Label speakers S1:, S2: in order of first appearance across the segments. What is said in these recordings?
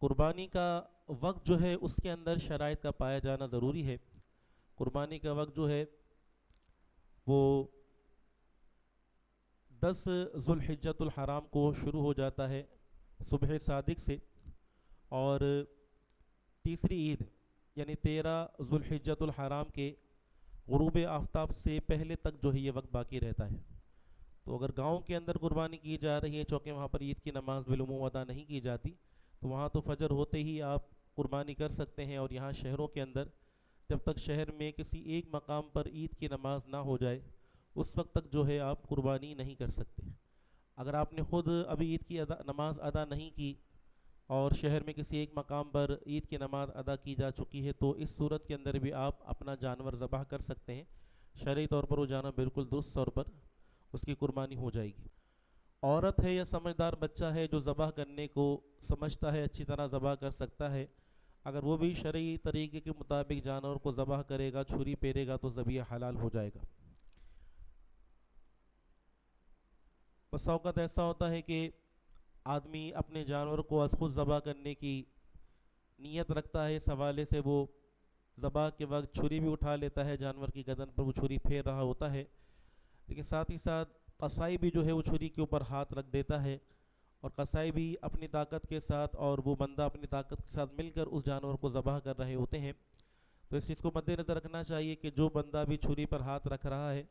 S1: قربانی کا وقت جو ہے اس کے اندر شرائط کا پایا جانا ضروری ہے۔ قربانی کا وقت جو ہے وہ 10 ذوالحجۃ الحرام کو شروع ہو جاتا ہے صبح صادق سے، اور تیسری عید یعنی 13 ذوالحجۃ الحرام کے غروب آفتاب سے پہلے تک جو ہے یہ وقت باقی رہتا ہے۔ تو اگر گاؤں کے اندر قربانی کی جا رہی ہے، چونکہ وہاں پر عید کی نماز بالعموم ادا نہیں کی جاتی، تو وہاں تو فجر ہوتے ہی آپ قربانی کر سکتے ہیں، اور یہاں شہروں کے اندر جب تک شہر میں کسی ایک مقام پر عید کی نماز نہ ہو جائے اس وقت تک جو ہے آپ قربانی نہیں کر سکتے۔ اگر آپ نے خود ابھی عید کی نماز ادا نہیں کی اور شہر میں کسی ایک مقام پر عید کی نماز ادا کی جا چکی ہے، تو اس صورت کے اندر بھی آپ اپنا جانور ذبح کر سکتے ہیں۔ شرعی طور پر وہ جانور بالکل درست طور پر اس کی قربانی ہو جائے گی۔ عورت ہے یا سمجھدار بچہ ہے جو ذبح کرنے کو سمجھتا ہے، اچھی طرح ذبح کر سکتا ہے، اگر وہ بھی شرعی طریقے کے مطابق جانور کو ذبح کرے گا، چھری پھیرے گا، تو ذبیحہ حلال ہو جائے گا۔ بس اوقات ایسا ہوتا ہے کہ آدمی اپنے جانور کو از خود ذبح کرنے کی نیت رکھتا ہے، اس حوالے سے وہ ذبح کے وقت چھری بھی اٹھا لیتا ہے، جانور کی گردن پر وہ چھری پھیر رہا ہوتا ہے، لیکن ساتھ ہی ساتھ قصائی بھی جو ہے وہ چھری کے اوپر ہاتھ رکھ دیتا ہے، اور قصائی بھی اپنی طاقت کے ساتھ اور وہ بندہ اپنی طاقت کے ساتھ مل کر اس جانور کو ذبح کر رہے ہوتے ہیں۔ تو اس چیز کو مد نظر رکھنا چاہیے کہ جو بندہ بھی چھری پر ہاتھ رکھ رہا ہے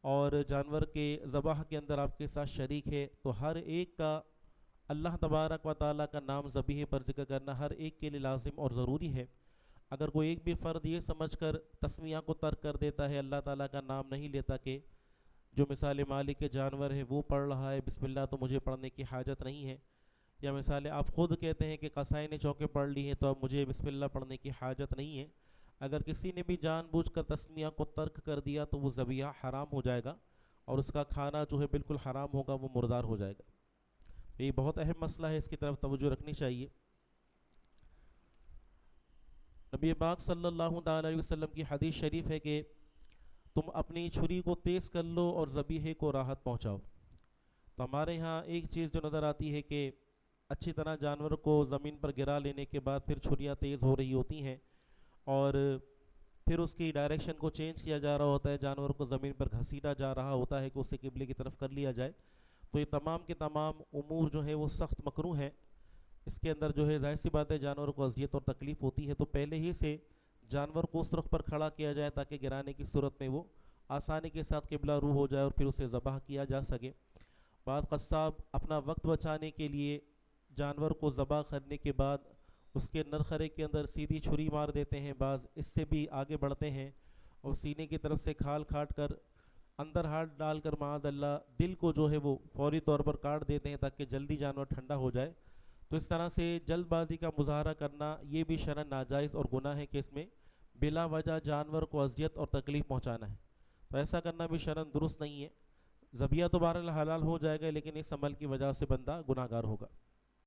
S1: اور جانور کے ذبح کے اندر آپ کے ساتھ شریک ہے، تو ہر ایک کا اللہ تبارک و تعالیٰ کا نام ذبیحے پر ذکر کرنا ہر ایک کے لیے لازم اور ضروری ہے۔ اگر کوئی ایک بھی فرد یہ سمجھ کر تسمیہ کو ترک کر دیتا ہے، اللہ تعالیٰ کا نام نہیں لیتا کہ جو مثال مالک کے جانور ہے وہ پڑھ رہا ہے بسم اللہ تو مجھے پڑھنے کی حاجت نہیں ہے، یا مثال آپ خود کہتے ہیں کہ قصائی نے چوکیں پڑھ لی ہیں تو اب مجھے بسم اللہ پڑھنے کی حاجت نہیں ہے، اگر کسی نے بھی جان بوجھ کر تسمیہ کو ترک کر دیا تو وہ ذبیحہ حرام ہو جائے گا، اور اس کا کھانا جو ہے بالکل حرام ہوگا، وہ مردار ہو جائے گا۔ یہ بہت اہم مسئلہ ہے، اس کی طرف توجہ رکھنی چاہیے۔ نبی پاک صلی اللہ تعالی علیہ وسلم کی حدیث شریف ہے کہ تم اپنی چھری کو تیز کر لو اور ذبیحے کو راحت پہنچاؤ۔ تو ہمارے ہاں ایک چیز جو نظر آتی ہے کہ اچھی طرح جانور کو زمین پر گرا لینے کے بعد پھر چھریاں تیز ہو رہی ہوتی ہیں، اور پھر اس کی ڈائریکشن کو چینج کیا جا رہا ہوتا ہے، جانور کو زمین پر گھسیٹا جا رہا ہوتا ہے کہ اسے قبلے کی طرف کر لیا جائے۔ تو یہ تمام کے تمام امور جو ہیں وہ سخت مکروہ ہیں، اس کے اندر جو ہے ظاہر سی بات ہے جانور کو اذیت اور تکلیف ہوتی ہے، تو پہلے ہی سے جانور کو اس رخ پر کھڑا کیا جائے تاکہ گرانے کی صورت میں وہ آسانی کے ساتھ قبلہ رو ہو جائے اور پھر اسے ذبح کیا جا سکے۔ بعض قصاب اپنا وقت بچانے کے لیے جانور کو ذبح کرنے کے بعد اس کے نرخرے کے اندر سیدھی چھری مار دیتے ہیں، بعض اس سے بھی آگے بڑھتے ہیں اور سینے کی طرف سے کھال کھاٹ کر اندر ہاتھ ڈال کر معاذ اللہ دل کو جو ہے وہ فوری طور پر کاٹ دیتے ہیں تاکہ جلدی جانور ٹھنڈا ہو جائے۔ تو اس طرح سے جلد بازی کا مظاہرہ کرنا یہ بھی شرعاً ناجائز اور گناہ ہے کہ اس میں بلا وجہ جانور کو اذیت اور تکلیف پہنچانا ہے، تو ایسا کرنا بھی شرعاً درست نہیں ہے۔ ذبیحہ تو بہرحال حلال ہو جائے گا، لیکن اس عمل کی وجہ سے بندہ گناہ گار ہوگا۔